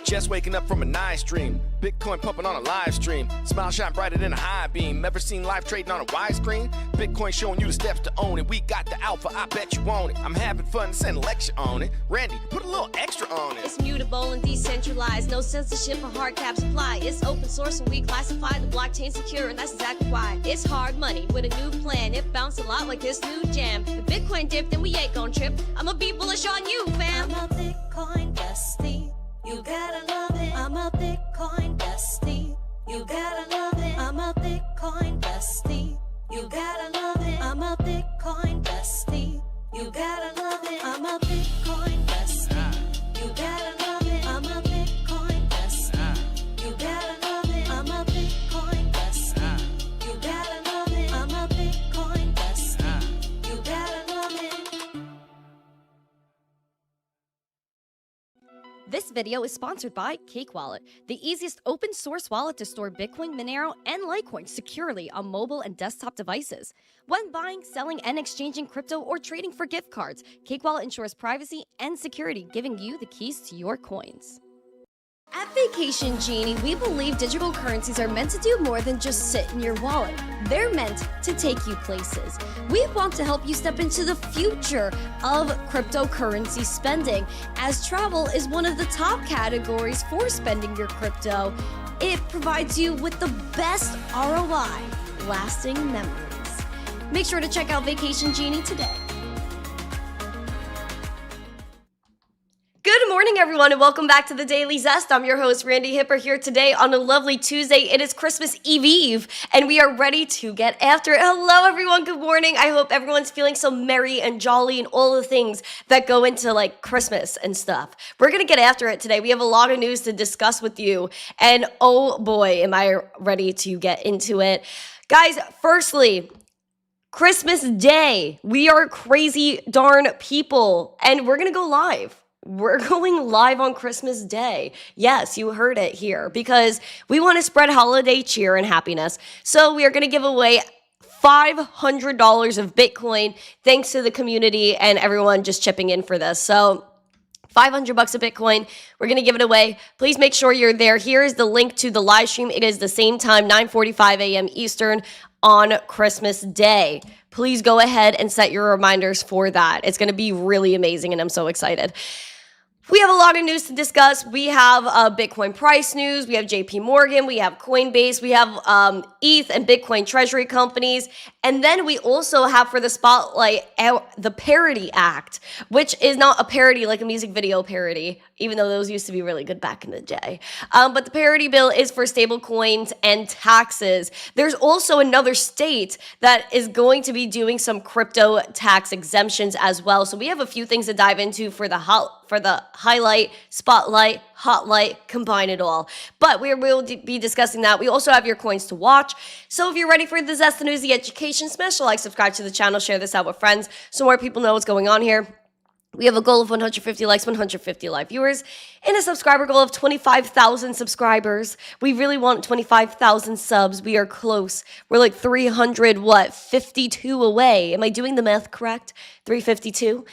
Just waking up from a nice dream. Bitcoin pumping on a live stream. Smile shine brighter than a high beam. Never seen live trading on a widescreen. Bitcoin showing you the steps to own it. We got the alpha, I bet you want it. I'm having fun, send a lecture on it. Randy, put a little extra on it. It's mutable and decentralized. No censorship or hard cap supply. It's open source and we classify the blockchain secure, and that's exactly why. It's hard money with a new plan. It bounced a lot like this new jam. If Bitcoin dipped, then we ain't gon' trip. I'ma be bullish on you, fam. I'm a Bitcoin bestie. You gotta love it. I'm a Bitcoin bestie. You gotta love it. I'm a Bitcoin bestie. You gotta love it. I'm a Bitcoin bestie. You gotta love it. I'm a Bitcoin bestie. You gotta love it. I'm a Bitcoin bestie. You gotta love it. I'm a Bitcoin bestie. You gotta love it. I'm a Bitcoin bestie. You gotta love it. This video is sponsored by Cake Wallet, the easiest open source wallet to store Bitcoin, Monero, and Litecoin securely on mobile and desktop devices. When buying, selling, and exchanging crypto or trading for gift cards, Cake Wallet ensures privacy and security, giving you the keys to your coins. At Vacation Genie, we believe digital currencies are meant to do more than just sit in your wallet. They're meant to take you places. We want to help you step into the future of cryptocurrency spending, as travel is one of the top categories for spending your crypto. It provides you with the best ROI, lasting memories. Make sure to check out Vacation Genie today. Good morning, everyone, and welcome back to the Daily Zest. I'm your host, Randi Hipper, here today on a lovely Tuesday. It is Christmas Eve, and we are ready to get after it. Hello, everyone. Good morning. I hope everyone's feeling so merry and jolly and all the things that go into, like, Christmas and stuff. We're going to get after it today. We have a lot of news to discuss with you, and oh boy, am I ready to get into it. Guys, firstly, Christmas Day. We are crazy darn people, and we're going to go live. We're going live on Christmas Day. Yes, you heard it here, because we want to spread holiday cheer and happiness. So we are going to give away $500 of Bitcoin, thanks to the community and everyone just chipping in for this. So $500 of Bitcoin. We're going to give it away. Please make sure you're there. Here is the link to the live stream. It is the same time, 9:45 a.m. Eastern on Christmas Day. Please go ahead and set your reminders for that. It's going to be really amazing, and I'm so excited. We have a lot of news to discuss. We have Bitcoin price news. We have JP Morgan. We have Coinbase. We have ETH and Bitcoin treasury companies. And then we also have for the spotlight the Parody Act, which is not a parody like a music video parody, even though those used to be really good back in the day. But the parody bill is for stable coins and taxes. There's also another state that is going to be doing some crypto tax exemptions as well. So we have a few things to dive into for the highlight, spotlight, hotlight, combine it all. But we will be discussing that. We also have your coins to watch. So if you're ready for the Zest, the news, the education, smash the like, subscribe to the channel, share this out with friends so more people know what's going on here. We have a goal of 150 likes, 150 live viewers, and a subscriber goal of 25,000 subscribers. We really want 25,000 subs. We are close. We're like 52 away. Am I doing the math correct? 352.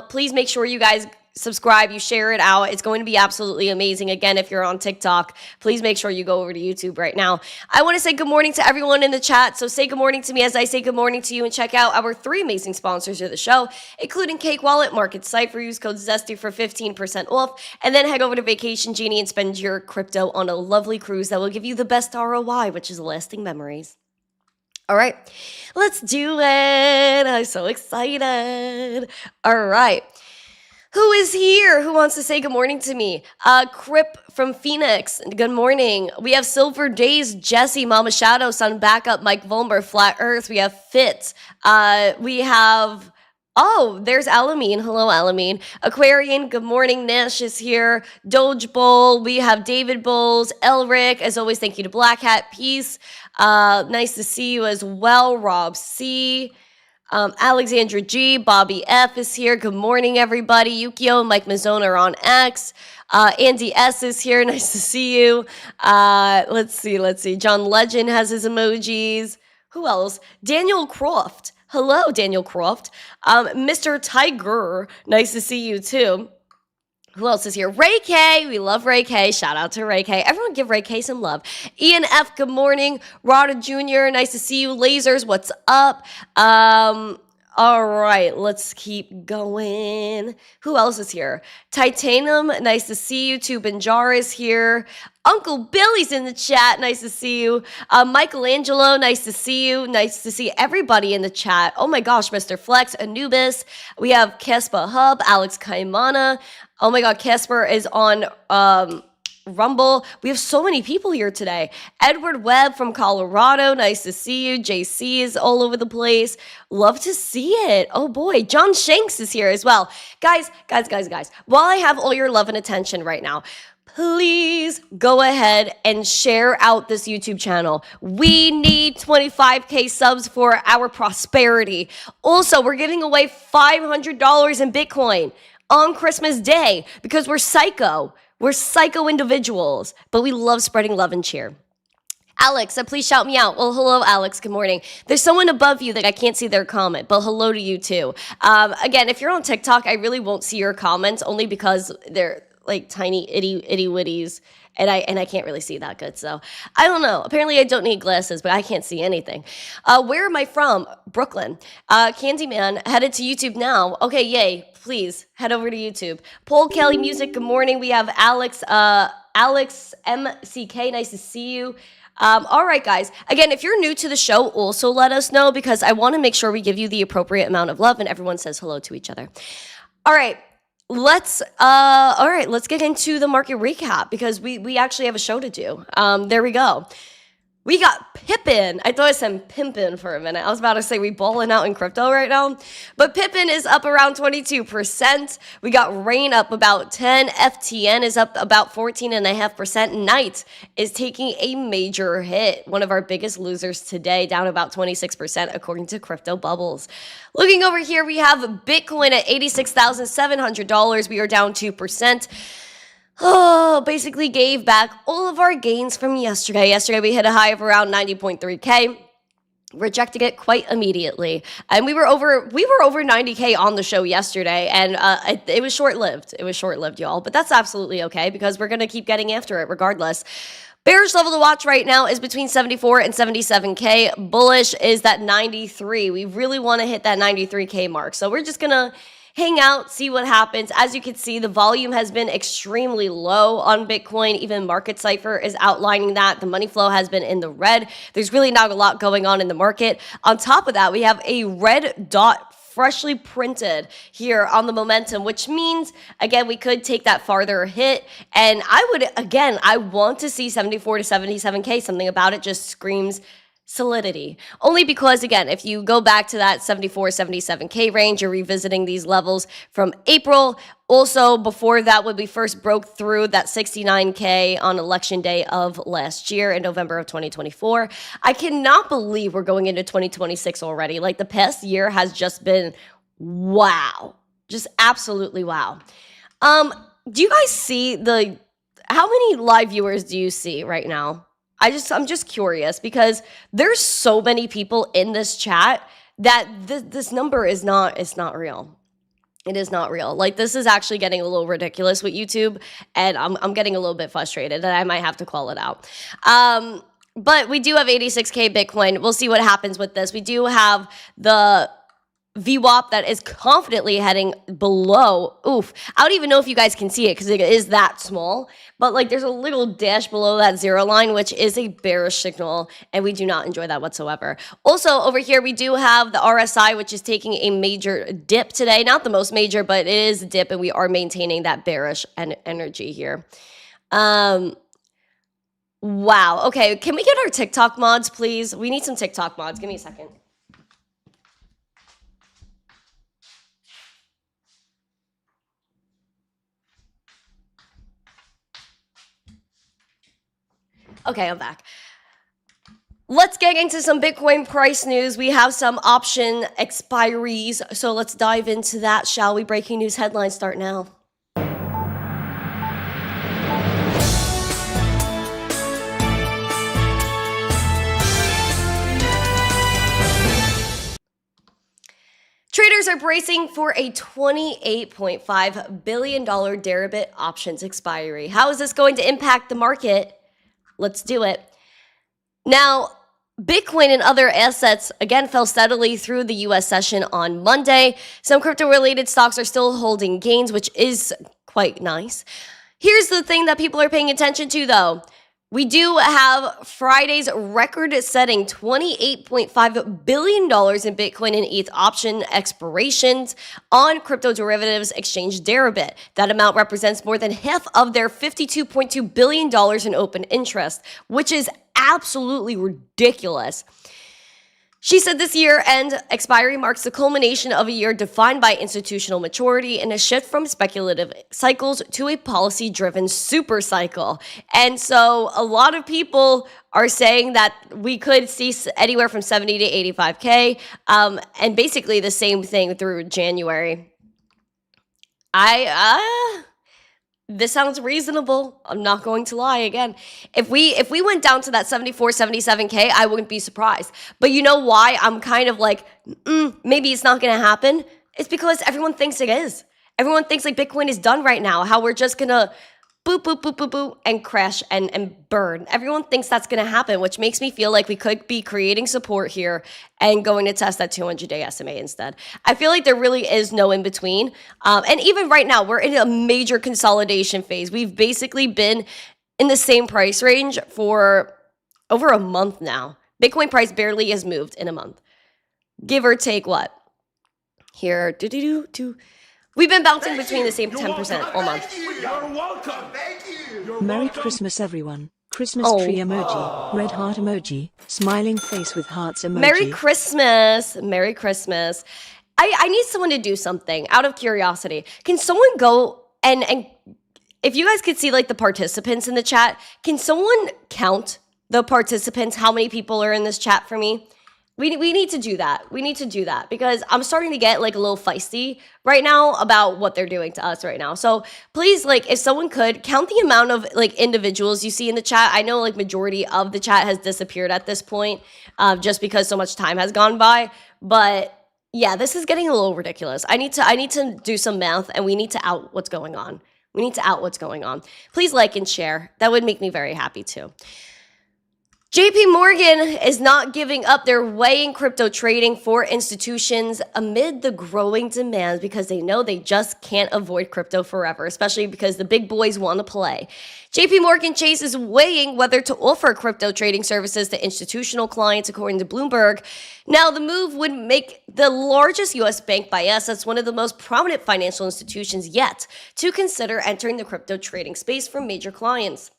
Please make sure you guys subscribe, you share it out. It's going to be absolutely amazing. Again, if you're on TikTok, please make sure you go over to YouTube right now. I want to say good morning to everyone in the chat. So say good morning to me as I say good morning to you, and check out our 3 amazing sponsors of the show, including Cake Wallet, Market Cipher. Use code ZESTY for 15% off, and then head over to Vacation Genie and spend your crypto on a lovely cruise that will give you the best ROI, which is lasting memories. All right, let's do it. I'm so excited. All right. Who is here? Who wants to say good morning to me? Crip from Phoenix, good morning. We have Silver Days, Jesse, Mama Shadow, Sun Backup, Mike Volmer, Flat Earth. We have Fitz. We have, oh, there's Alameen. Hello, Alameen. Aquarian, good morning. Nash is here. Doge Bowl. We have David Bowles. Elric, as always, thank you to Black Hat. Peace. Nice to see you as well. Rob C. Alexandra G, Bobby F is here. Good morning, everybody. Yukio, Mike Mazzone are on X. Andy S is here. Nice to see you. Let's see. John Legend has his emojis. Who else? Daniel Croft. Hello, Daniel Croft. Mr. Tiger. Nice to see you, too. Who else is here? Ray K. We love Ray K. Shout out to Ray K. Everyone give Ray K some love. Ian F. Good morning. Rada Jr. Nice to see you. Lasers. What's up? All right. Let's keep going. Who else is here? Titanium. Nice to see you. Tubanjar is here. Uncle Billy's in the chat. Nice to see you. Michelangelo. Nice to see you. Nice to see everybody in the chat. Oh my gosh. Mr. Flex. Anubis. We have Caspa Hub. Alex Kaimana. Oh my God, Casper is on Rumble. We have so many people here today. Edward Webb from Colorado. Nice to see you. JC is all over the place. Love to see it. Oh boy. John Shanks is here as well. Guys. While I have all your love and attention right now, please go ahead and share out this YouTube channel. We need 25K subs for our prosperity. Also, we're giving away $500 in Bitcoin on Christmas Day because we're psycho. We're psycho individuals, but we love spreading love and cheer. Alex, please shout me out. Well, hello, Alex. Good morning. There's someone above you that I can't see their comment, but hello to you too. Again, if you're on TikTok, I really won't see your comments only because they're like tiny itty witties. And I can't really see that good. So I don't know. Apparently I don't need glasses, but I can't see anything. Where am I from? Brooklyn. Candyman headed to YouTube now. Okay, yay. Please head over to YouTube. Paul Kelly Music. Good morning. We have Alex MCK. Nice to see you. All right, guys. Again, if you're new to the show, also let us know because I want to make sure we give you the appropriate amount of love and everyone says hello to each other. All right. Let's get into the market recap because we actually have a show to do. There we go. We got Pippin. I thought I said Pimpin for a minute. I was about to say we balling out in crypto right now. But Pippin is up around 22%. We got Rain up about 10. FTN is up about 14.5%. Knight is taking a major hit. One of our biggest losers today, down about 26% according to Crypto Bubbles. Looking over here, we have Bitcoin at $86,700. We are down 2%. Oh, basically gave back all of our gains from yesterday. Yesterday we hit a high of around 90.3K. Rejected it quite immediately. And we were over 90K on the show yesterday, and it was short-lived. It was short-lived, y'all. But that's absolutely okay because we're going to keep getting after it regardless. Bearish level to watch right now is between 74 and 77K. Bullish is that 93. We really want to hit that 93K mark. So we're just going to hang out, see what happens. As you can see, the volume has been extremely low on Bitcoin. Even Market Cipher is outlining that. The money flow has been in the red. There's really not a lot going on in the market. On top of that, we have a red dot freshly printed here on the momentum, which means, again, we could take that farther hit. And I want to see 74 to 77K. Something about it just screams solidity. Only because, again, if you go back to that 74, 77K range, you're revisiting these levels from April. Also, before that, when we first broke through that 69K on election day of last year in November of 2024. I cannot believe we're going into 2026 already. Like, the past year has just been wow. Just absolutely wow. Do you guys see how many live viewers do you see right now? I'm just curious because there's so many people in this chat that this number is not real. It is not real. Like, this is actually getting a little ridiculous with YouTube, and I'm getting a little bit frustrated, and I might have to call it out. But we do have 86K Bitcoin. We'll see what happens with this. We do have the VWAP that is confidently heading below. Oof. I don't even know if you guys can see it because it is that small. But like, there's a little dash below that zero line, which is a bearish signal, and we do not enjoy that whatsoever. Also, over here, we do have the RSI, which is taking a major dip today. Not the most major, but it is a dip, and we are maintaining that bearish energy here. Wow. Okay, can we get our TikTok mods, please? We need some TikTok mods. Give me a second. Okay, I'm back. Let's get into some Bitcoin price news. We have some option expiries, so let's dive into that, shall we? Breaking news headlines start now. Traders are bracing for a $28.5 billion Deribit options expiry. How is this going to impact the market? Let's do it. Now, Bitcoin and other assets again fell steadily through the US session on Monday. Some crypto-related stocks are still holding gains, which is quite nice. Here's the thing that people are paying attention to, though. We do have Friday's record-setting $28.5 billion in Bitcoin and ETH option expirations on crypto derivatives exchange Deribit. That amount represents more than half of their $52.2 billion in open interest, which is absolutely ridiculous. She said this year-end expiry marks the culmination of a year defined by institutional maturity and a shift from speculative cycles to a policy-driven super cycle. And so a lot of people are saying that we could see anywhere from 70 to 85K, and basically the same thing through January. This sounds reasonable. I'm not going to lie again. If we went down to that 74, 77K, I wouldn't be surprised. But you know why I'm kind of like, maybe it's not going to happen? It's because everyone thinks it is. Everyone thinks like Bitcoin is done right now, how we're just going to boop, boop, boop, boop, boop, and crash and burn. Everyone thinks that's going to happen, which makes me feel like we could be creating support here and going to test that 200-day SMA instead. I feel like there really is no in-between. And even right now, we're in a major consolidation phase. We've basically been in the same price range for over a month now. Bitcoin price barely has moved in a month. Give or take what? Here, we've been bouncing between the same 10% all month. You're welcome. Thank you. Merry Christmas, everyone. Christmas tree emoji, red heart emoji, smiling face with hearts emoji. Merry Christmas. Merry Christmas. I need someone to do something out of curiosity. Can someone go and if you guys could see like the participants in the chat, can someone count the participants, how many people are in this chat for me? We need to do that. We need to do that because I'm starting to get like a little feisty right now about what they're doing to us right now. So please, like, if someone could count the amount of like individuals you see in the chat. I know like majority of the chat has disappeared at this point, just because so much time has gone by. But yeah, this is getting a little ridiculous. I need to do some math, and we need to out what's going on. We need to out what's going on. Please like and share. That would make me very happy too. JP Morgan is not giving up their weighing crypto trading for institutions amid the growing demand because they know they just can't avoid crypto forever, especially because the big boys want to play. JP Morgan Chase is weighing whether to offer crypto trading services to institutional clients, according to Bloomberg. Now, the move would make the largest U.S. bank by assets one of the most prominent financial institutions yet to consider entering the crypto trading space for major clients.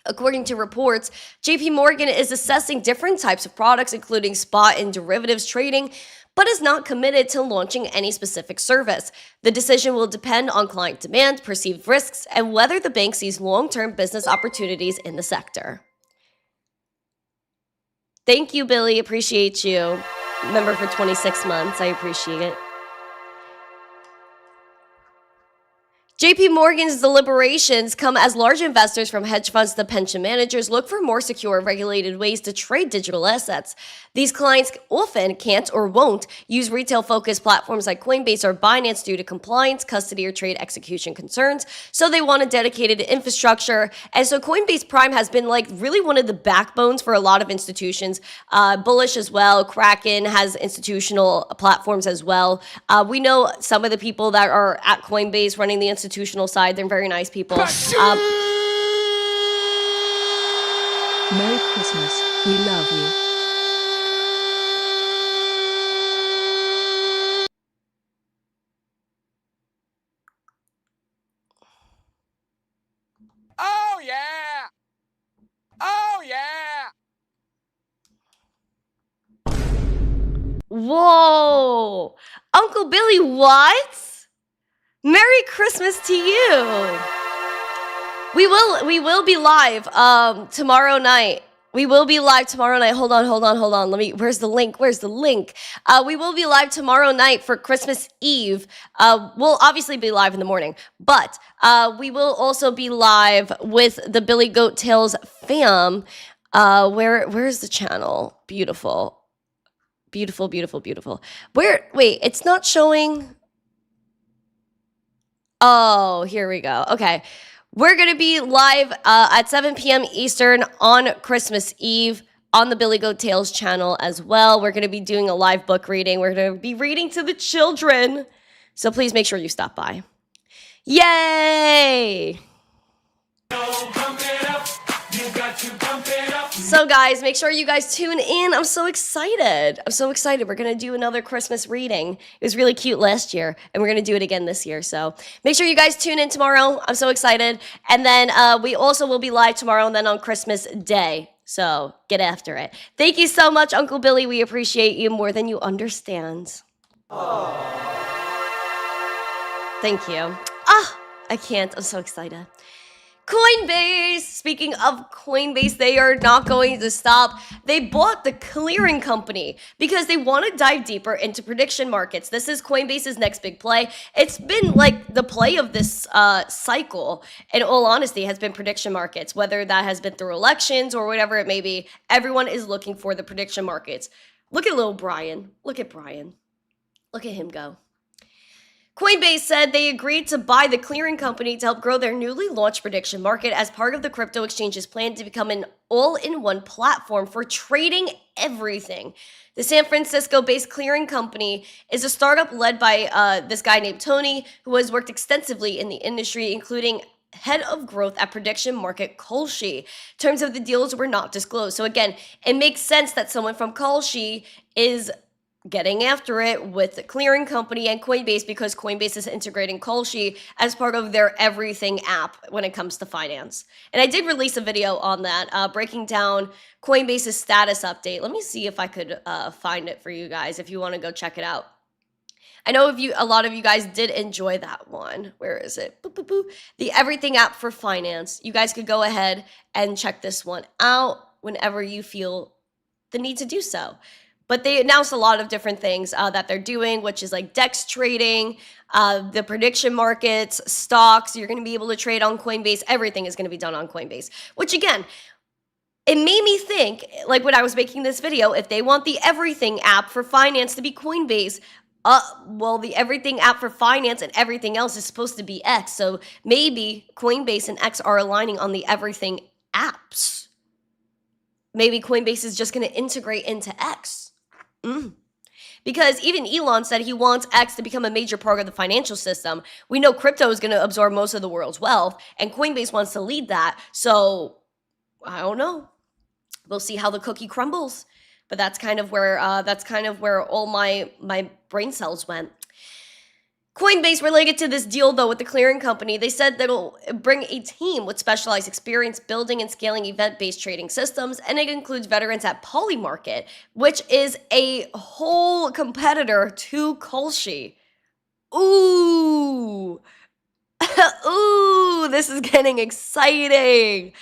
According to reports, JP Morgan is assessing different types of products, including spot and derivatives trading, but is not committed to launching any specific service. The decision will depend on client demand, perceived risks, and whether the bank sees long-term business opportunities in the sector. Thank you, Billy. Appreciate you. Member for 26 months. I appreciate it. JP Morgan's deliberations come as large investors from hedge funds to pension managers look for more secure, regulated ways to trade digital assets. These clients often can't or won't use retail-focused platforms like Coinbase or Binance due to compliance, custody, or trade execution concerns, so they want a dedicated infrastructure. And so Coinbase Prime has been like really one of the backbones for a lot of institutions. Bullish as well. Kraken has institutional platforms as well. We know some of the people that are at Coinbase running the institutional side. They're very nice people. Merry Christmas. We love you. Oh, yeah. Oh, yeah. Whoa! Uncle Billy, what? Merry Christmas to you. We will be live tomorrow night. We will be live tomorrow night. Hold on. Where's the link? We will be live tomorrow night for Christmas Eve. We'll obviously be live in the morning, but we will also be live with the Billy Goat Tales fam. Where's the channel? Beautiful. Beautiful, beautiful, beautiful. Wait, it's not showing. Oh, here we go. Okay. We're going to be live at 7 p.m. Eastern on Christmas Eve on the Billy Goat Tales channel as well. We're going to be doing a live book reading. We're going to be reading to the children. So please make sure you stop by. Yay! So guys, make sure you guys tune in. I'm so excited. We're going to do another Christmas reading. It was really cute last year, and we're going to do it again this year. So make sure you guys tune in tomorrow. I'm so excited. And then we also will be live tomorrow and then on Christmas Day. So get after it. Thank you so much, Uncle Billy. We appreciate you more than you understand. Thank you. I can't. I'm so excited. Coinbase! Speaking of Coinbase, they are not going to stop. They bought the clearing company because they want to dive deeper into prediction markets. This is Coinbase's next big play. It's been like the play of this cycle, in all honesty, has been prediction markets. Whether that has been through elections or whatever it may be, everyone is looking for the prediction markets. Look at little Brian. Look at Brian. Look at him go. Coinbase said they agreed to buy the clearing company to help grow their newly launched prediction market as part of the crypto exchange's plan to become an all-in-one platform for trading everything. The San Francisco-based clearing company is a startup led by this guy named Tony, who has worked extensively in the industry, including head of growth at prediction market Kalshi. Terms of the deals were not disclosed. So again, it makes sense that someone from Kalshi is getting after it with the clearing company and Coinbase because Coinbase is integrating Kalshi as part of their everything app when it comes to finance. And I did release a video on that, breaking down Coinbase's status update. Let me see if I could find it for you guys if you want to go check it out. I know a lot of you guys did enjoy that one. Where is it? Boop, boop, boop. The everything app for finance. You guys could go ahead and check this one out whenever you feel the need to do so. But they announced a lot of different things that they're doing, which is like DEX trading, the prediction markets, stocks. You're going to be able to trade on Coinbase. Everything is going to be done on Coinbase, which again, it made me think, like when I was making this video, if they want the everything app for finance to be Coinbase, well, the everything app for finance and everything else is supposed to be X. So maybe Coinbase and X are aligning on the everything apps. Maybe Coinbase is just going to integrate into X. Because even Elon said he wants X to become a major part of the financial system. We know crypto is going to absorb most of the world's wealth, and Coinbase wants to lead that. So, I don't know. We'll see how the cookie crumbles. But that's kind of where all my brain cells went. Coinbase related to this deal, though, with the clearing company, they said that it'll bring a team with specialized experience building and scaling event-based trading systems, and it includes veterans at Polymarket, which is a whole competitor to Kalshi. Ooh. Ooh, this is getting exciting.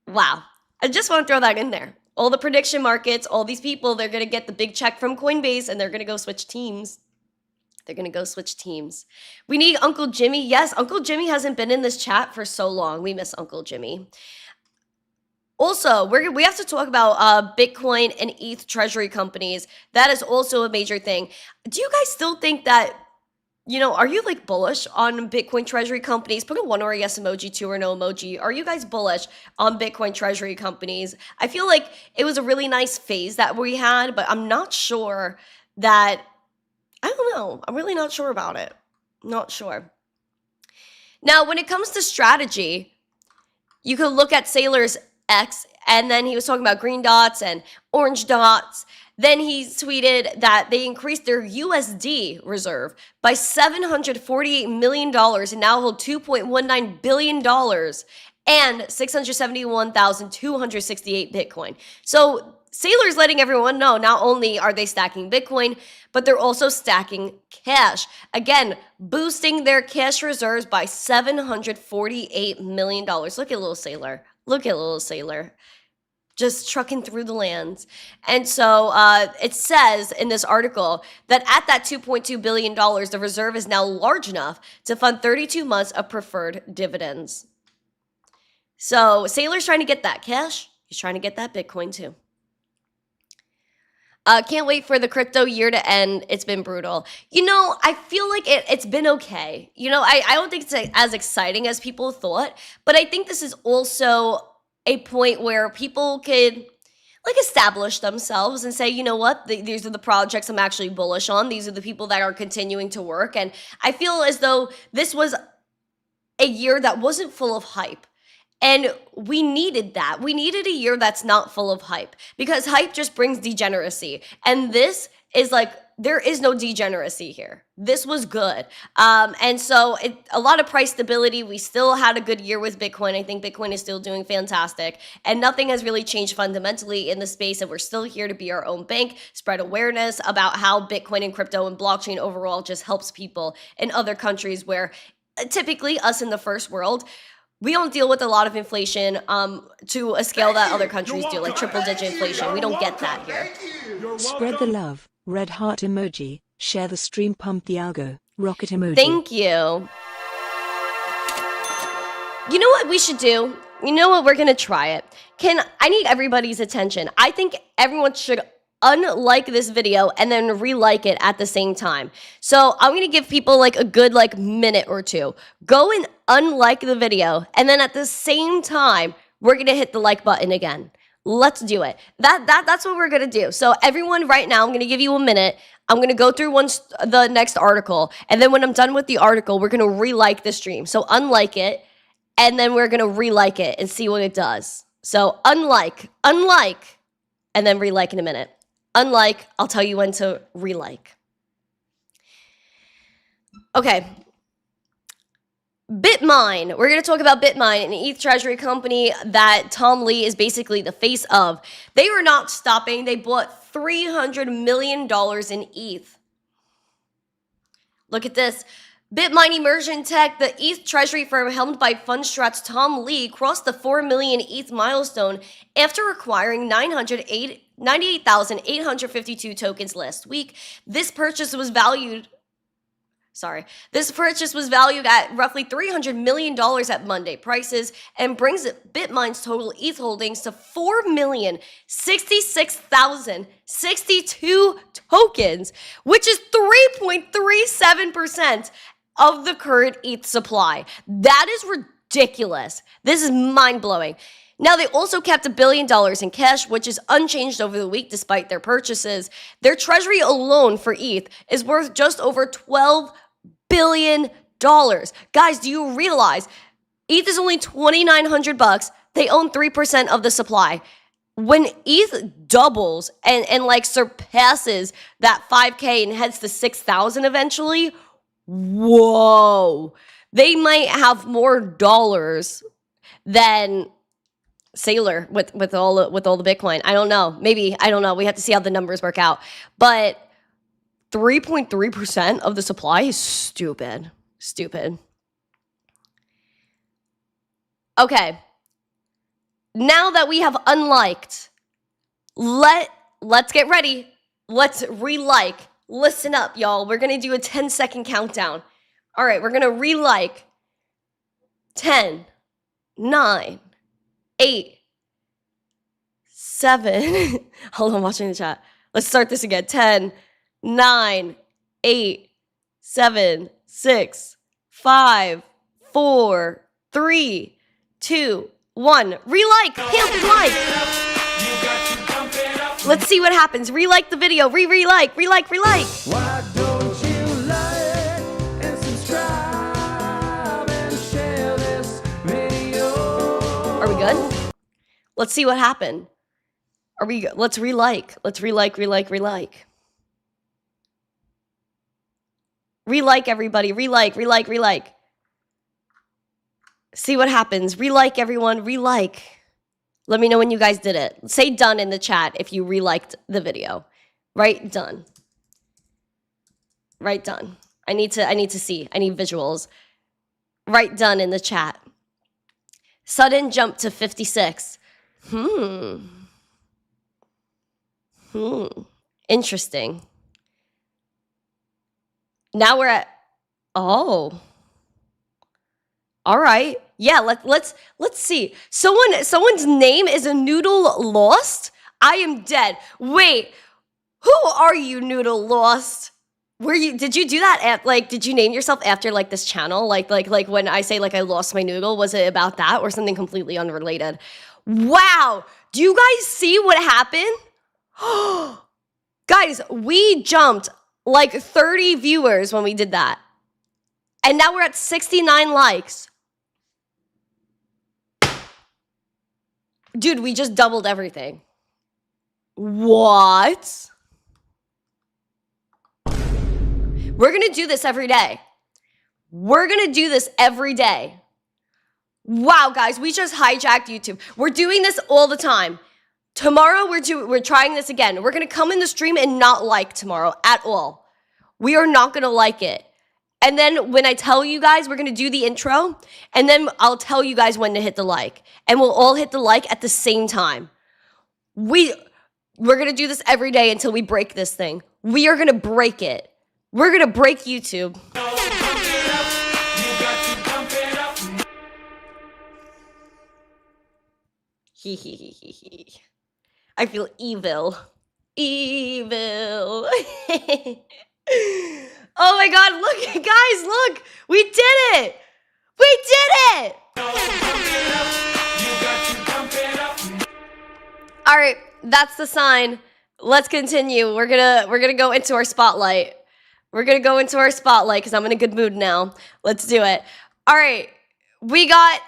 Wow. I just want to throw that in there. All the prediction markets, all these people, they're going to get the big check from Coinbase, and they're going to go switch teams. They're going to go switch teams. We need Uncle Jimmy. Yes, Uncle Jimmy hasn't been in this chat for so long. We miss Uncle Jimmy. Also, we have to talk about Bitcoin and ETH treasury companies. That is also a major thing. Do you guys still think that, are you like bullish on Bitcoin treasury companies? Put a 1 or a yes emoji, 2 or no emoji. Are you guys bullish on Bitcoin treasury companies? I feel like it was a really nice phase that we had, but I'm not sure that, I don't know. I'm really not sure about it. Not sure. Now, when it comes to strategy, you could look at Sailor's X, and then he was talking about green dots and orange dots. Then he tweeted that they increased their USD reserve by $748 million and now hold $2.19 billion and 671,268 Bitcoin. So Sailor's letting everyone know not only are they stacking Bitcoin, but they're also stacking cash. Again, boosting their cash reserves by $748 million. Look at little Sailor. Look at little Sailor. Just trucking through the lands. And so it says in this article that at that $2.2 billion, the reserve is now large enough to fund 32 months of preferred dividends. So Sailor's trying to get that cash. He's trying to get that Bitcoin too. Can't wait for the crypto year to end. It's been brutal. I feel like it's been okay. I don't think it's as exciting as people thought, but I think this is also a point where people could establish themselves and say, you know what, these are the projects I'm actually bullish on. These are the people that are continuing to work. And I feel as though this was a year that wasn't full of hype. And we needed that. We needed a year that's not full of hype, because hype just brings degeneracy. And this is there is no degeneracy here. This was good. And so a lot of price stability. We still had a good year with Bitcoin. I think Bitcoin is still doing fantastic. And nothing has really changed fundamentally in the space. And we're still here to be our own bank, spread awareness about how Bitcoin and crypto and blockchain overall just helps people in other countries where typically us in the first world, we don't deal with a lot of inflation to a scale that other countries do, like triple-digit inflation. We don't get that here. Spread the love. Red heart emoji. Share the stream. Pump the algo. Rocket emoji. Thank you. You know what we should do? You know what? We're going to try it. I need everybody's attention. I think everyone should unlike this video and then relike it at the same time. So I'm going to give people a good minute or two. Go and unlike the video, and then at the same time, we're going to hit the like button again. Let's do it. That's what we're going to do. So everyone right now, I'm going to give you a minute. I'm going to go through the next article, and then when I'm done with the article, we're going to relike the stream. So unlike it, and then we're going to relike it and see what it does. So unlike, and then relike in a minute. Unlike, I'll tell you when to relike. Okay. Bitmine. We're going to talk about Bitmine, an ETH treasury company that Tom Lee is basically the face of. They were not stopping. They bought $300 million in ETH. Look at this. Bitmine Immersion Tech, the ETH treasury firm helmed by Fundstrat's Tom Lee, crossed the 4 million ETH milestone after acquiring 98,852 tokens last week. This purchase was valued at roughly $300 million at Monday prices and brings Bitmine's total ETH holdings to 4,066,062 tokens, which is 3.37% of the current ETH supply. That is ridiculous. This is mind-blowing. Now, they also kept $1 billion in cash, which is unchanged over the week despite their purchases. Their treasury alone for ETH is worth just over $12 billion. Guys, do you realize ETH is only $2,900? They own 3% of the supply. When ETH doubles and surpasses that 5K and heads to 6,000 eventually, whoa, they might have more dollars than Sailor with all the Bitcoin. I don't know. Maybe, I don't know. We have to see how the numbers work out. But 3.3% of the supply is stupid. Stupid. Okay. Now that we have unliked, let's get ready. Let's relike. Listen up, y'all. We're going to do a 10-second countdown. All right, we're going to relike. 10, 9, 8, 7. Hold on, I'm watching the chat. Let's start this again. 10, 9, 8, 7, 6, 5, 4, 3, 2, 1. Relike. Hit like. Let's see what happens. Relike the video. Relike. Why don't you like and subscribe and share this video? Are we good? Let's see what happened. Are we good? Let's relike. Let's relike. Relike, everybody. Relike. See what happens. Relike, everyone. Relike. Let me know when you guys did it. Say done in the chat if you reliked the video. Right? Done. Right? Done. I need to see. I need visuals. Right? Done in the chat. Sudden jump to 56. Interesting. Now we're at, oh. All right. Yeah, let's see. Someone's name is a noodle lost? I am dead. Wait. Who are you, Noodle Lost? Did you do that did you name yourself after like this channel? Like when I say like I lost my noodle, was it about that or something completely unrelated? Wow. Do you guys see what happened? Guys, we jumped like 30 viewers when we did that. And now we're at 69 likes. Dude, we just doubled everything. What? We're going to do this every day. We're going to do this every day. Wow, guys, we just hijacked YouTube. We're doing this all the time. Tomorrow, we're trying this again. We're going to come in the stream and not like tomorrow at all. We are not going to like it. And then when I tell you guys, we're going to do the intro, and then I'll tell you guys when to hit the like. And we'll all hit the like at the same time. We're going to do this every day until we break this thing. We are going to break it. We're going to break YouTube. I feel evil. Evil. Oh my God, look, guys, look. We did it. We did it. All right, that's the sign. Let's continue. We're gonna go into our spotlight. We're going to go into our spotlight because I'm in a good mood now. Let's do it. All right. We got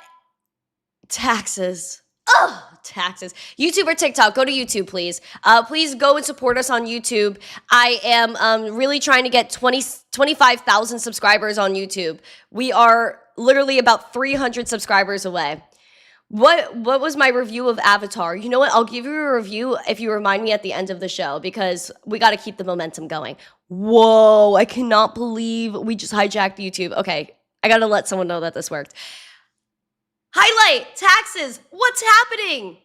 taxes. Ugh, taxes. YouTube or TikTok, go to YouTube, please. Please go and support us on YouTube. I am really trying to get 25,000 subscribers on YouTube. We are literally about 300 subscribers away. What was my review of Avatar? You know what? I'll give you a review if you remind me at the end of the show because we got to keep the momentum going. Whoa, I cannot believe we just hijacked YouTube. Okay, I got to let someone know that this worked. Highlight, taxes, what's happening?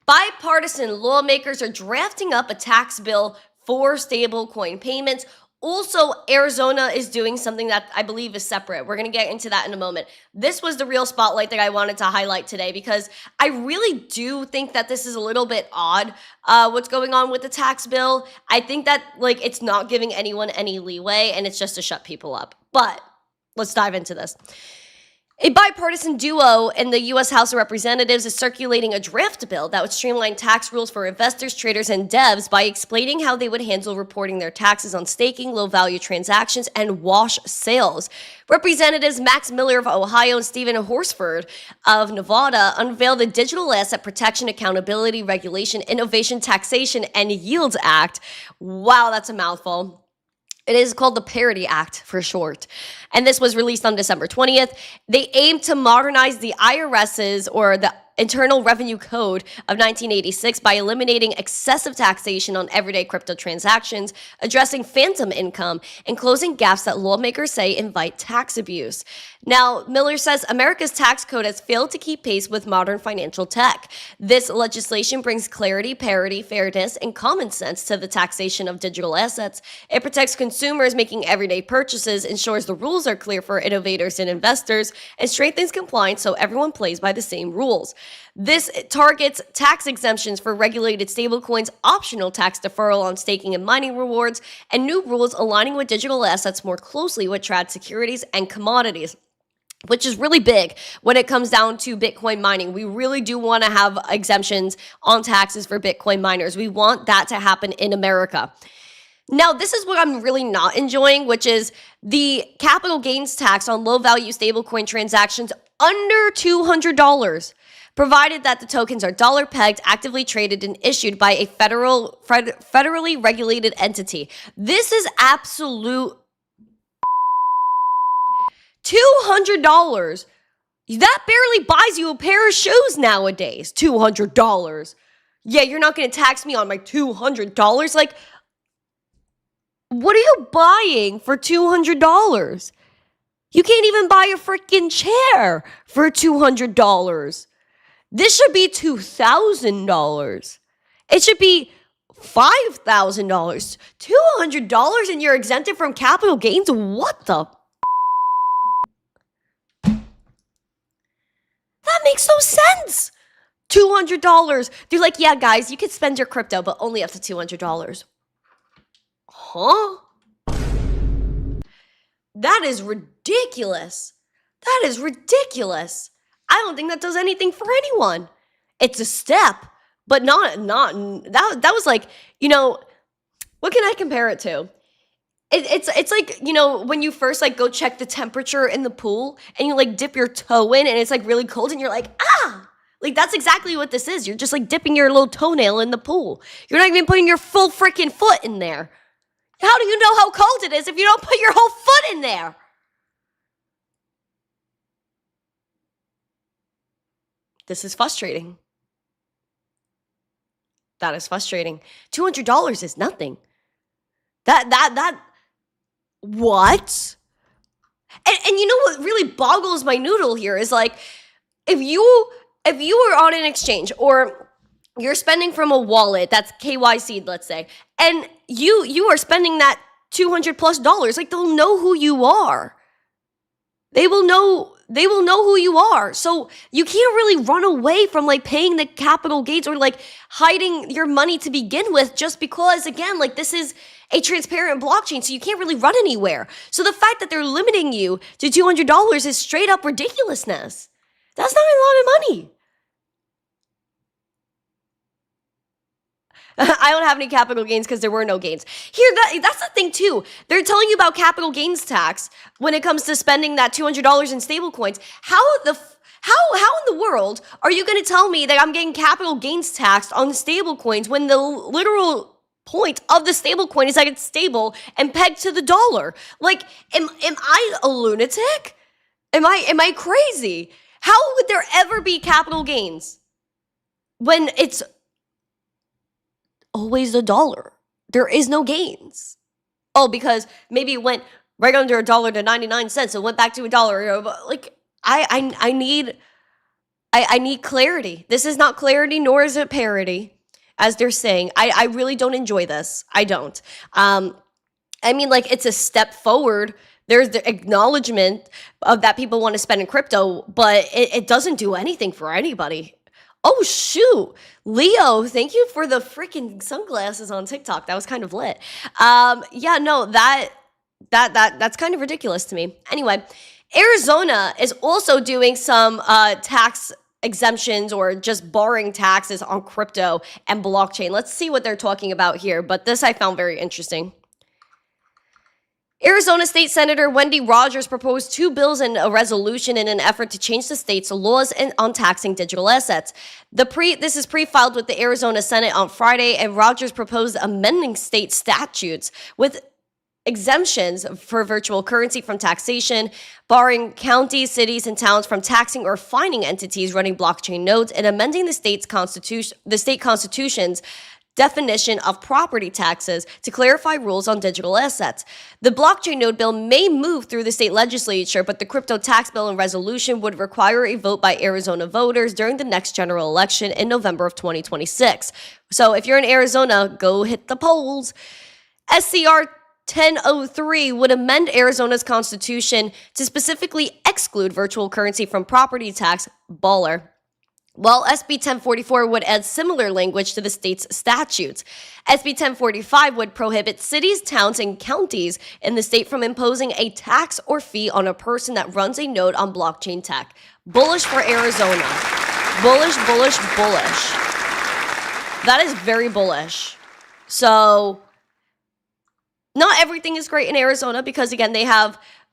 Bipartisan lawmakers are drafting up a tax bill for stablecoin payments. Also, Arizona is doing something that I believe is separate. We're going to get into that in a moment. This was the real spotlight that I wanted to highlight today because I really do think that this is a little bit odd, what's going on with the tax bill. I think that like it's not giving anyone any leeway and it's just to shut people up. But let's dive into this. A bipartisan duo in the U.S. House of Representatives is circulating a draft bill that would streamline tax rules for investors, traders, and devs by explaining how they would handle reporting their taxes on staking, low-value transactions, and wash sales. Representatives Max Miller of Ohio and Stephen Horsford of Nevada unveiled the Digital Asset Protection, Accountability, Regulation, Innovation, Taxation, and Yields Act. Wow, that's a mouthful. It is called the Parity Act for short. And this was released on December 20th. They aim to modernize the IRS's or the Internal Revenue Code of 1986 by eliminating excessive taxation on everyday crypto transactions, addressing phantom income, and closing gaps that lawmakers say invite tax abuse. Now, Miller says America's tax code has failed to keep pace with modern financial tech. This legislation brings clarity, parity, fairness, and common sense to the taxation of digital assets. It protects consumers making everyday purchases, ensures the rules are clear for innovators and investors, and strengthens compliance so everyone plays by the same rules. This targets tax exemptions for regulated stablecoins, optional tax deferral on staking and mining rewards, and new rules aligning with digital assets more closely with trad securities and commodities, which is really big when it comes down to Bitcoin mining. We really do want to have exemptions on taxes for Bitcoin miners. We want that to happen in America. Now, this is what I'm really not enjoying, which is the capital gains tax on low-value stablecoin transactions under $200, provided that the tokens are dollar-pegged, actively traded, and issued by a federally regulated entity. This is absolute $200. That barely buys you a pair of shoes nowadays, $200. Yeah, you're not going to tax me on my $200? Like, what are you buying for $200? You can't even buy a freaking chair for $200. This should be $2,000. It should be $5,000. $200 and you're exempted from capital gains? What the? makes no sense. $200. They're like, yeah, guys, you can spend your crypto, but only up to $200. Huh? That is ridiculous. That is ridiculous. I don't think that does anything for anyone. It's a step, but not that was like, what can I compare it to? It's like, when you first like go check the temperature in the pool and you like dip your toe in and it's like really cold and you're like, ah, like that's exactly what this is. You're just like dipping your little toenail in the pool. You're not even putting your full freaking foot in there. How do you know how cold it is if you don't put your whole foot in there? This is frustrating. That is frustrating. $200 is nothing. What? And you know what really boggles my noodle here is like, if you were on an exchange or you're spending from a wallet that's KYC'd, let's say, and you are spending that $200+, like they'll know who you are. They will know who you are. So you can't really run away from like paying the capital gains or like hiding your money to begin with just because, again, like this is a transparent blockchain, so you can't really run anywhere. So the fact that they're limiting you to $200 is straight up ridiculousness. That's not a lot of money. I don't have any capital gains because there were no gains. Here, that's the thing too. They're telling you about capital gains tax when it comes to spending that $200 in stable coins. How in the world are you going to tell me that I'm getting capital gains taxed on stable coins when the literal point of the stable coin is that it's stable and pegged to the dollar? Like, am I a lunatic? Am I crazy? How would there ever be capital gains when it's always the dollar? There is no gains. Oh, because maybe it went right under $1 to 99 cents and went back to $1. Like, I need clarity. This is not clarity, nor is it parity, as they're saying. I really don't enjoy this. I don't. I mean, like, it's a step forward. There's the acknowledgement of that people want to spend in crypto, but it doesn't do anything for anybody. Oh, shoot. Leo, thank you for the freaking sunglasses on TikTok. That was kind of lit. Yeah, no, that's kind of ridiculous to me. Anyway, Arizona is also doing some tax exemptions or just barring taxes on crypto and blockchain. Let's see what they're talking about here, but this I found very interesting. Arizona State Senator Wendy Rogers proposed 2 bills and a resolution in an effort to change the state's laws on taxing digital assets. This is pre-filed with the Arizona Senate on Friday, and Rogers proposed amending state statutes with exemptions for virtual currency from taxation, barring counties, cities, and towns from taxing or fining entities running blockchain nodes, and amending the state constitution's definition of property taxes to clarify rules on digital assets. The blockchain node bill may move through the state legislature, but the crypto tax bill and resolution would require a vote by Arizona voters during the next general election in November of 2026. So if you're in Arizona, go hit the polls. SCR 1003 would amend Arizona's constitution to specifically exclude virtual currency from property tax. Baller. While SB 1044 would add similar language to the state's statutes. SB 1045 would prohibit cities, towns, and counties in the state from imposing a tax or fee on a person that runs a node on blockchain tech. Bullish for Arizona. Bullish, bullish, bullish. That is very bullish. So, not everything is great in Arizona because, again,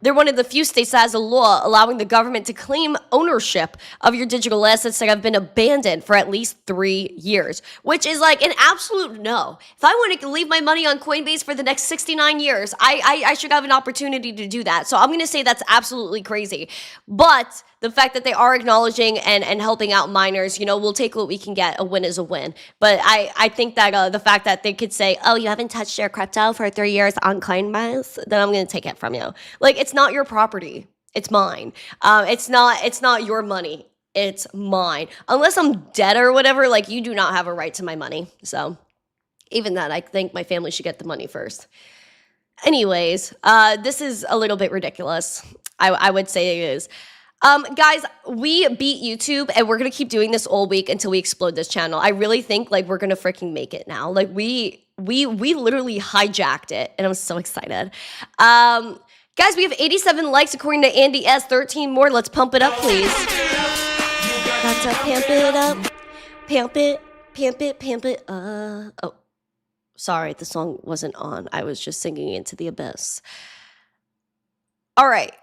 they're one of the few states that has a law allowing the government to claim ownership of your digital assets that have been abandoned for at least 3 years, which is like an absolute no. If I want to leave my money on Coinbase for the next 69 years, I should have an opportunity to do that. So I'm going to say that's absolutely crazy. But the fact that they are acknowledging and helping out miners, we'll take what we can get. A win is a win. But I think that the fact that they could say, oh, you haven't touched your crypto for 3 years on Coinbase, then I'm going to take it from you. Like, it's not your property. It's mine. It's not your money. It's mine. Unless I'm dead or whatever, like, you do not have a right to my money. So even that, I think my family should get the money first. Anyways, this is a little bit ridiculous. I would say it is. Guys, we beat YouTube, and we're gonna keep doing this all week until we explode this channel. I really think like we're gonna freaking make it now. Like we literally hijacked it, and I'm so excited. Guys, we have 87 likes according to Andy S. 13 more. Let's pump it up, please. Got to pamp it up, pamp it, pamp it, pamp it. Oh, sorry, the song wasn't on. I was just singing into the abyss. All right.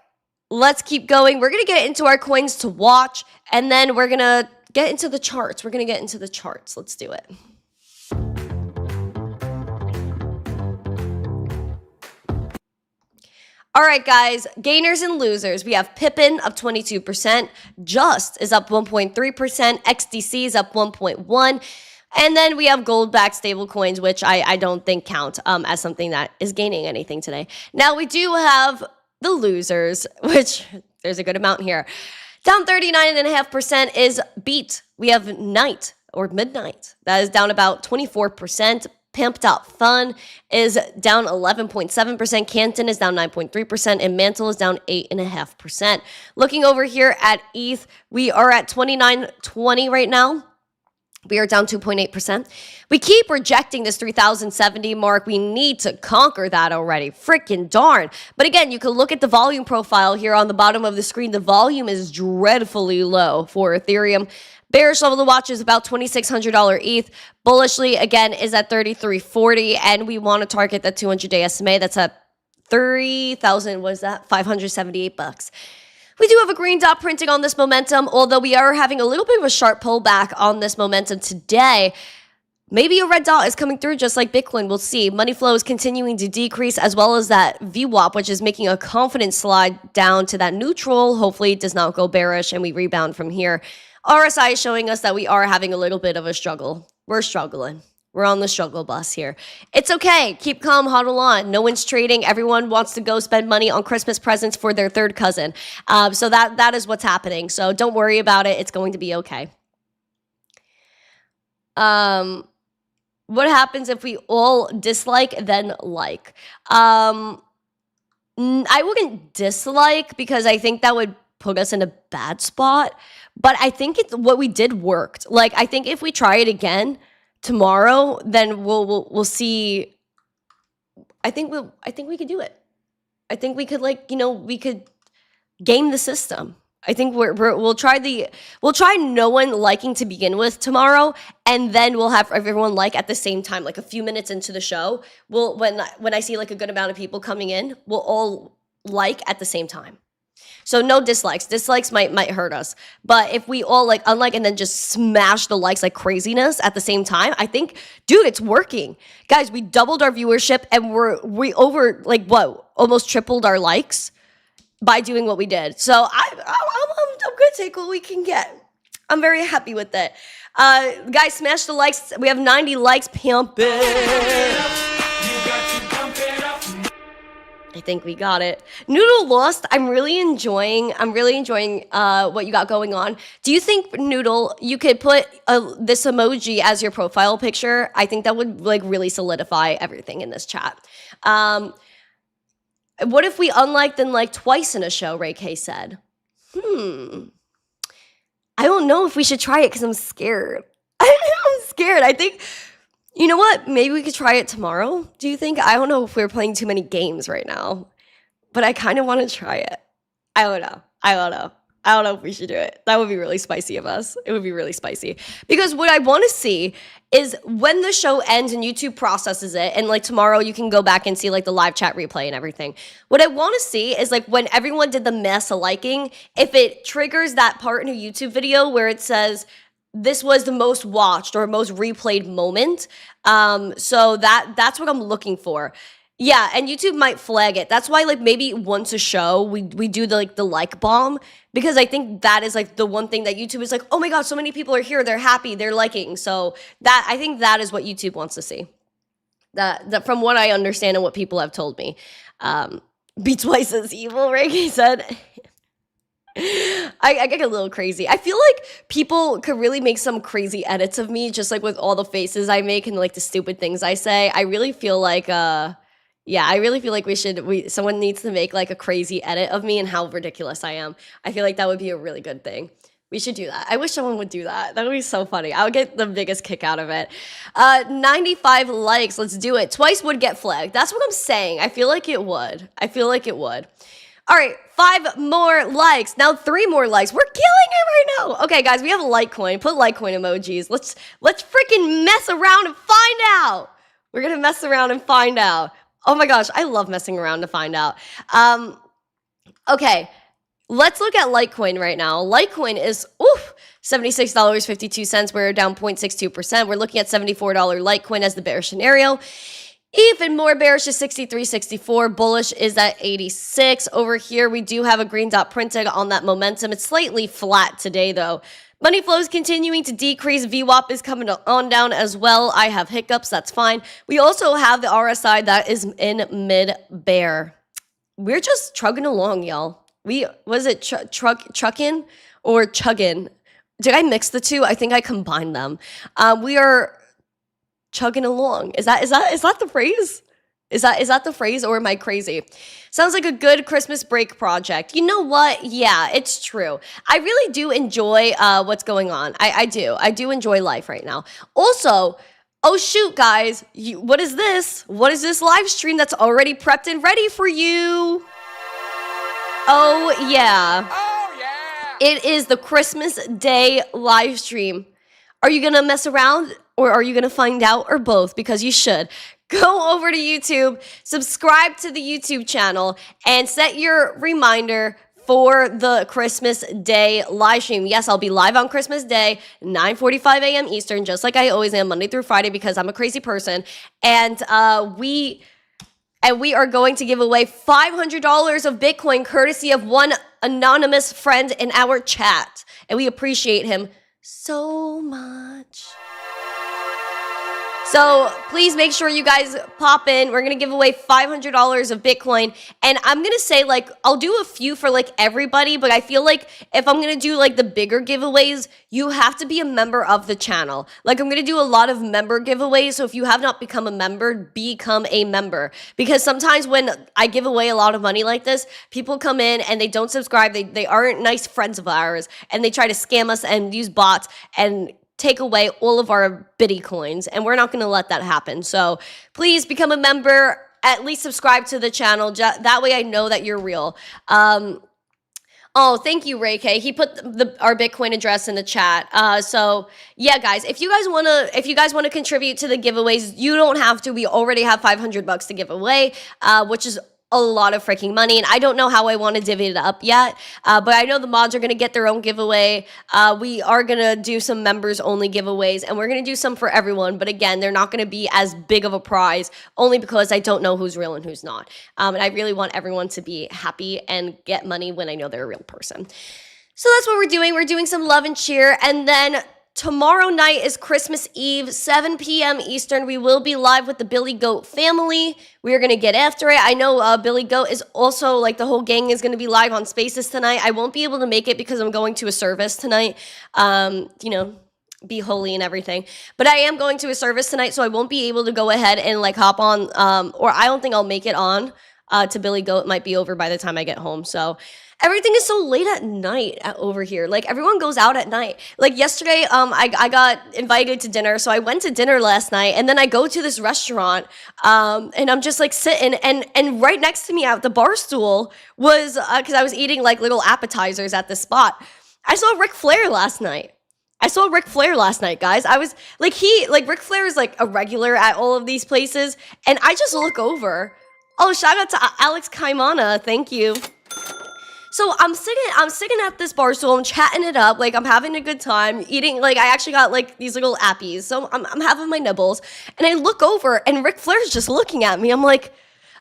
Let's keep going. We're going to get into our coins to watch, and then we're going to get into the charts. Let's do it. All right, guys, gainers and losers. We have Pippin up 22%. Just is up 1.3%. XDC is up 1.1%. And then we have gold-backed stable coins, which I don't think count as something that is gaining anything today. Now, we do have the losers, which there's a good amount here. Down 39.5% is Beat. We have Night or Midnight. That is down about 24%. Pimp.fun is down 11.7%. Canton is down 9.3%. And Mantle is down 8.5%. Looking over here at ETH, we are at 29.20 right now. We are down 2.8%. We keep rejecting this 3,070 mark. We need to conquer that already. Freaking darn. But again, you can look at the volume profile here on the bottom of the screen. The volume is dreadfully low for Ethereum. Bearish level to watch is about $2,600 ETH. Bullishly, again, is at 33.40. And we want to target that 200-day SMA. That's at 3,000, what is that? $578. We do have a green dot printing on this momentum, although we are having a little bit of a sharp pullback on this momentum today. Maybe a red dot is coming through just like Bitcoin. We'll see. Money flow is continuing to decrease, as well as that VWAP, which is making a confident slide down to that neutral. Hopefully it does not go bearish and we rebound from here. RSI is showing us that we are having a little bit of a struggle. We're struggling. We're on the struggle bus here. It's okay. Keep calm, huddle on. No one's trading. Everyone wants to go spend money on Christmas presents for their third cousin. So that is what's happening. So don't worry about it. It's going to be okay. What happens if we all dislike, then like? I wouldn't dislike because I think that would put us in a bad spot. But I think what we did worked. Like, I think if we try it again tomorrow, then we'll see. I think we could do it. I think we could, like, we could game the system. I think we'll try no one liking to begin with tomorrow, and then we'll have everyone like at the same time, like a few minutes into the show. When I see like a good amount of people coming in, we'll all like at the same time. So no dislikes. Dislikes might hurt us. But if we all like unlike and then just smash the likes like craziness at the same time, I think, dude, it's working. Guys, we doubled our viewership and we over like what? Almost tripled our likes by doing what we did. So I'm gonna take what we can get. I'm very happy with it. Guys, smash the likes. We have 90 likes. Pump it. I think we got it. Noodle Lost, I'm really enjoying what you got going on. Do you think, Noodle, you could put this emoji as your profile picture? I think that would like really solidify everything in this chat. What if we unliked and liked twice in a show, Ray K said. I don't know if we should try it because I'm scared. I'm scared. I think... You know what? Maybe we could try it tomorrow. Do you think? I don't know if we're playing too many games right now, but I kind of want to try it. I don't know if we should do it. That would be really spicy of us. It would be really spicy. Because what I want to see is when the show ends and YouTube processes it, and like tomorrow you can go back and see like the live chat replay and everything. What I want to see is like when everyone did the mass liking, if it triggers that part in a YouTube video where it says, this was the most watched or most replayed moment. So that's what I'm looking for. Yeah, and YouTube might flag it. That's why like maybe once a show we do the like bomb, because I think that is like the one thing that YouTube is like, oh my god, so many people are here, they're happy, they're liking. So that I think that is what YouTube wants to see. That from what I understand and what people have told me. Be twice as evil, Reggie said. I get a little crazy. I feel like people could really make some crazy edits of me, just like with all the faces I make and like the stupid things I say. I really feel like Yeah, I really feel like someone needs to make like a crazy edit of me and how ridiculous I am. I feel like that would be a really good thing. We should do that. I wish someone would do that. That would be so funny. I would get the biggest kick out of it. 95 likes. Let's do it. Twice would get flagged. That's what I'm saying. I feel like it would. All right, 5 more likes. Now 3 more likes. We're killing it right now. Okay, guys, we have a Litecoin. Put Litecoin emojis. Let's freaking mess around and find out. We're gonna mess around and find out. Oh my gosh, I love messing around to find out. Okay, let's look at Litecoin right now. Litecoin is $76.52. We're down 0.62%. We're looking at $74 Litecoin as the bearish scenario. Even more bearish is 63.64. Bullish is at 86. Over here, we do have a green dot printed on that momentum. It's slightly flat today, though. Money flow is continuing to decrease. VWAP is coming on down as well. I have hiccups. That's fine. We also have the RSI that is in mid-bear. We're just trugging along, y'all. Trucking or chugging? Did I mix the two? I think I combined them. We are chugging along. Is that the phrase? Is that the phrase, or am I crazy? Sounds like a good Christmas break project. You know what? Yeah, it's true. I really do enjoy what's going on. I do. I do enjoy life right now. Also, oh shoot, guys, what is this? What is this live stream that's already prepped and ready for you? Oh yeah. Oh, yeah. It is the Christmas Day live stream. Are you gonna mess around, or are you gonna find out, or both? Because you should. Go over to YouTube, subscribe to the YouTube channel, and set your reminder for the Christmas Day live stream. Yes, I'll be live on Christmas Day, 9:45 a.m. Eastern, just like I always am, Monday through Friday, because I'm a crazy person. And we are going to give away $500 of Bitcoin, courtesy of one anonymous friend in our chat. And we appreciate him so much. So please make sure you guys pop in. We're going to give away $500 of Bitcoin. And I'm going to say, like, I'll do a few for, like, everybody. But I feel like if I'm going to do, like, the bigger giveaways, you have to be a member of the channel. Like, I'm going to do a lot of member giveaways. So if you have not become a member, become a member. Because sometimes when I give away a lot of money like this, people come in and they don't subscribe. They aren't nice friends of ours. And they try to scam us and use bots and take away all of our bitty coins, and we're not going to let that happen. So please become a member, at least subscribe to the channel. That way I know that you're real. Oh, thank you, Ray K. He put our Bitcoin address in the chat. So yeah, guys, if you guys want to contribute to the giveaways, you don't have to. We already have $500 to give away, which is a lot of freaking money, and I don't know how I want to divvy it up yet, but I know the mods are going to get their own giveaway. We are going to do some members only giveaways, and we're going to do some for everyone, but again, they're not going to be as big of a prize, only because I don't know who's real and who's not, and I really want everyone to be happy and get money when I know they're a real person. So that's what we're doing. We're doing some love and cheer, and then tomorrow night is Christmas Eve, 7 p.m. Eastern. We will be live with the Billy Goat family. We are going to get after it. I know Billy Goat is also, like, the whole gang is going to be live on Spaces tonight. I won't be able to make it because I'm going to a service tonight. You know, be holy and everything. But I am going to a service tonight, so I won't be able to go ahead and, like, hop on, or I don't think I'll make it on to Billy Goat. It might be over by the time I get home, so everything is so late at night over here. Like, everyone goes out at night. Like, yesterday, I got invited to dinner, so I went to dinner last night, and then I go to this restaurant, and I'm just, like, sitting, and right next to me at the bar stool was, because I was eating, like, little appetizers at this spot, I saw Ric Flair last night. Guys. I was, like, Ric Flair is, like, a regular at all of these places, and I just look over. Oh, shout out to Alex Kaimana. Thank you. So I'm sitting at this bar stool, I'm chatting it up, like, I'm having a good time, eating, like, I actually got, like, these little appies, so I'm having my nibbles, and I look over, and Ric Flair's just looking at me. I'm like,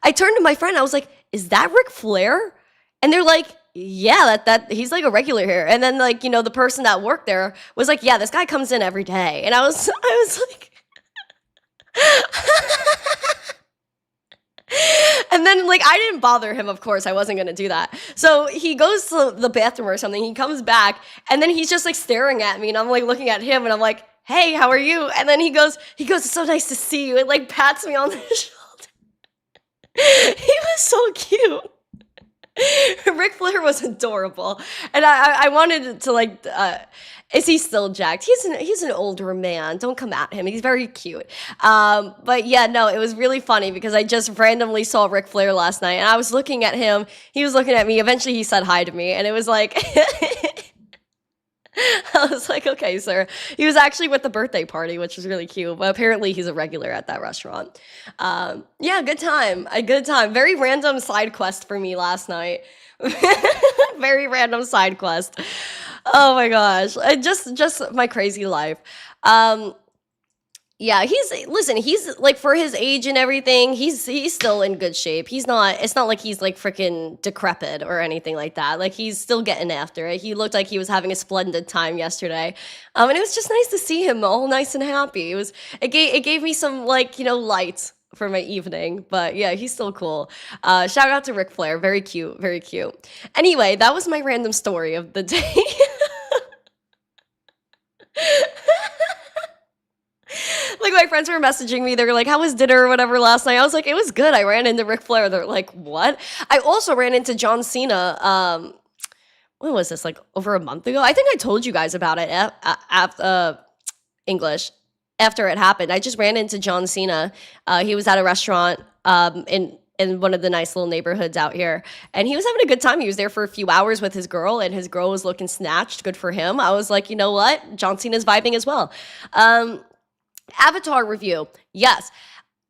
I turned to my friend, I was like, is that Ric Flair? And they're like, yeah, that he's, like, a regular here. And then, like, you know, the person that worked there was like, yeah, this guy comes in every day. And I was like, and then, like, I didn't bother him, of course. I wasn't going to do that. So he goes to the bathroom or something. He comes back, and then he's just, like, staring at me. And I'm, like, looking at him, and I'm like, hey, how are you? And then he goes, it's so nice to see you. And, like, pats me on the shoulder. He was so cute. Ric Flair was adorable, and I wanted to like. Is he still jacked? He's an older man. Don't come at him. He's very cute. But yeah, no, it was really funny because I just randomly saw Ric Flair last night, and I was looking at him. He was looking at me. Eventually, he said hi to me, and it was like. I was like, okay, sir. He was actually with the birthday party, which was really cute. But apparently, he's a regular at that restaurant. Yeah, good time. A good time. Very random side quest for me last night. Very random side quest. Oh my gosh. Just my crazy life. Yeah, he's like for his age and everything, he's still in good shape. It's not like he's like freaking decrepit or anything like that. Like he's still getting after it. He looked like he was having a splendid time yesterday. And it was just nice to see him all nice and happy. It gave me some like, light for my evening. But yeah, he's still cool. Shout out to Ric Flair. Very cute, very cute. Anyway, that was my random story of the day. Like my friends were messaging me. They were like, "How was dinner or whatever last night?" I was like, "It was good." I ran into Ric Flair. They're like, "What?" I also ran into John Cena. When was this? Like over a month ago? I think I told you guys about it. English. After it happened, I just ran into John Cena. He was at a restaurant in one of the nice little neighborhoods out here, and he was having a good time. He was there for a few hours with his girl, and his girl was looking snatched. Good for him. I was like, you know what? John Cena's vibing as well. Avatar review. Yes.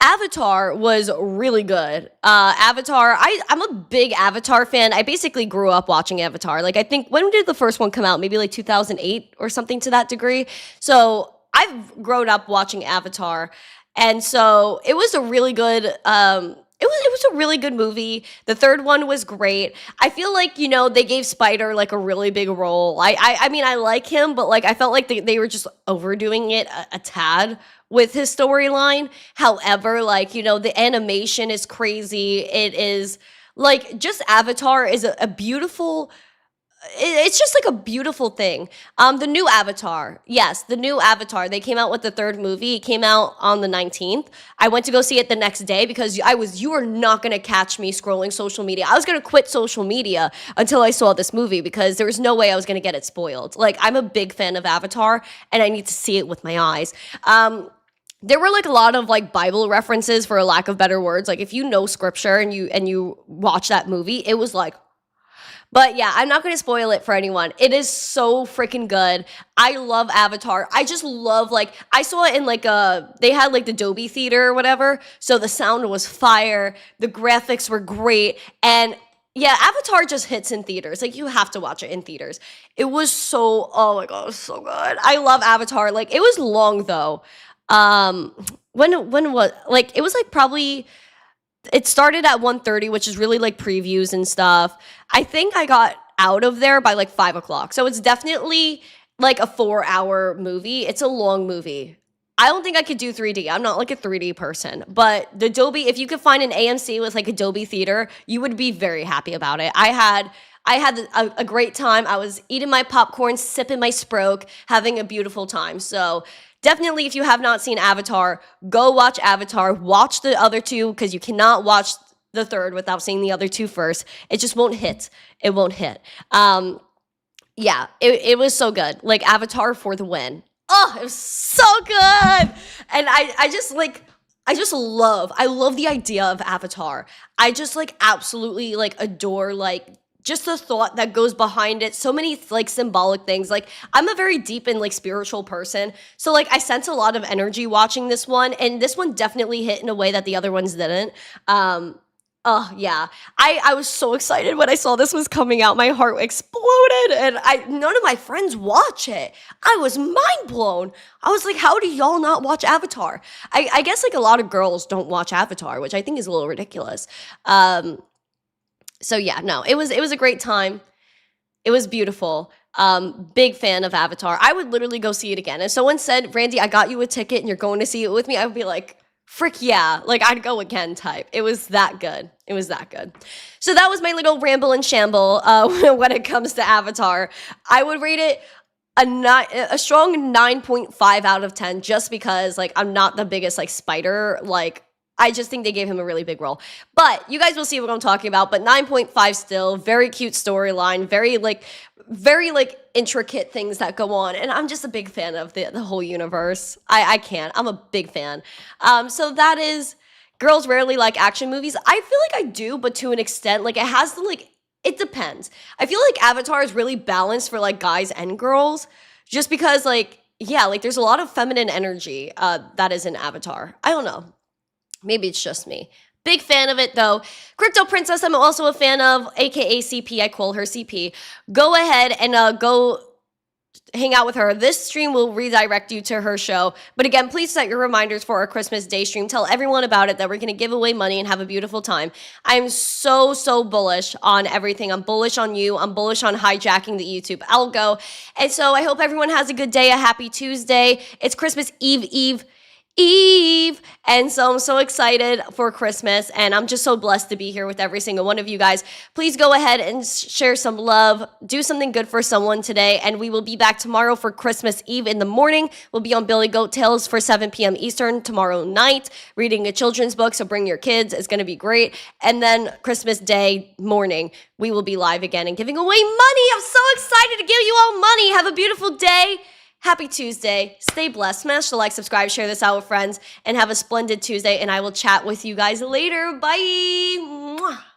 Avatar was really good. Avatar, I'm a big Avatar fan. I basically grew up watching Avatar. Like, I think, when did the first one come out? Maybe like 2008 or something to that degree. So I've grown up watching Avatar. And so it was a really good, it was a really good movie. The third one was great. I feel like, they gave Spider like a really big role. I mean, I like him, but like I felt like they were just overdoing it a tad with his storyline. However, like, the animation is crazy. It is like just Avatar is a beautiful. It's just like a beautiful thing. The new Avatar. Yes, the new Avatar. They came out with the third movie. It came out on the 19th. I went to go see it the next day because you are not going to catch me scrolling social media. I was going to quit social media until I saw this movie because there was no way I was going to get it spoiled. Like, I'm a big fan of Avatar and I need to see it with my eyes. There were like a lot of like Bible references, for a lack of better words. Like, if you know scripture and you watch that movie, it was like, but yeah, I'm not going to spoil it for anyone. It is so freaking good. I love Avatar. I just love, like, I saw it in like they had like the Dolby Theater or whatever. So the sound was fire. The graphics were great. And yeah, Avatar just hits in theaters. Like, you have to watch it in theaters. It was oh my God, it was so good. I love Avatar. Like, it was long though. When was, like, it was like probably, it started at 1:30, which is really like previews and stuff. I think I got out of there by like 5 o'clock. So it's definitely like a 4-hour movie. It's a long movie. I don't think I could do 3D. I'm not like a 3D person. But the Dolby, if you could find an AMC with like a Dolby theater, you would be very happy about it. I had a great time. I was eating my popcorn, sipping my Sproke, having a beautiful time. So definitely, if you have not seen Avatar, go watch Avatar. Watch the other two, because you cannot watch the third without seeing the other two first. It just won't hit. It won't hit. Yeah, it was so good. Like, Avatar for the win. Oh, it was so good. And I love the idea of Avatar. I just like absolutely like adore like just the thought that goes behind it. So many like symbolic things. Like, I'm a very deep and like spiritual person. So like I sense a lot of energy watching this one, and this one definitely hit in a way that the other ones didn't. Oh yeah. I was so excited when I saw this was coming out. My heart exploded, and none of my friends watch it. I was mind blown. I was like, how do y'all not watch Avatar? I guess like a lot of girls don't watch Avatar, which I think is a little ridiculous. So yeah, no, it was a great time. It was beautiful. Big fan of Avatar. I would literally go see it again. If someone said, Randy, I got you a ticket and you're going to see it with me, I would be like, frick yeah. Like, I'd go again type. It was that good. It was that good. So that was my little ramble and shamble when it comes to Avatar. I would rate it a strong 9.5 out of 10, just because like I'm not the biggest like spider like I just think they gave him a really big role. But you guys will see what I'm talking about. But 9.5 still, very cute storyline, very intricate things that go on. And I'm just a big fan of the whole universe. I can't. I'm a big fan. So that is girls rarely like action movies. I feel like I do, but to an extent. Like, it has to, like, it depends. I feel like Avatar is really balanced for, like, guys and girls. Just because, like, yeah, like, there's a lot of feminine energy that is in Avatar. I don't know. Maybe it's just me. Big fan of it, though. Crypto Princess, I'm also a fan of, aka CP. I call her CP. Go ahead and go hang out with her. This stream will redirect you to her show. But again, please set your reminders for our Christmas Day stream. Tell everyone about it, that we're going to give away money and have a beautiful time. I'm so bullish on everything. I'm bullish on you. I'm bullish on hijacking the YouTube algo. And so I hope everyone has a good day, a happy Tuesday. It's Christmas Eve. And so I'm so excited for Christmas, and I'm just so blessed to be here with every single one of you guys. Please go ahead and share some love, do something good for someone today, and we will be back tomorrow for Christmas Eve in the morning. We'll be on Billy Goat Tales for 7 p.m. Eastern tomorrow night, reading a children's book, so bring your kids. It's going to be great. And then Christmas Day morning, we will be live again and giving away money. I'm so excited to give you all money. Have a beautiful day. Happy Tuesday. Stay blessed. Smash the like, subscribe, share this out with friends, and have a splendid Tuesday. And I will chat with you guys later. Bye. Mwah.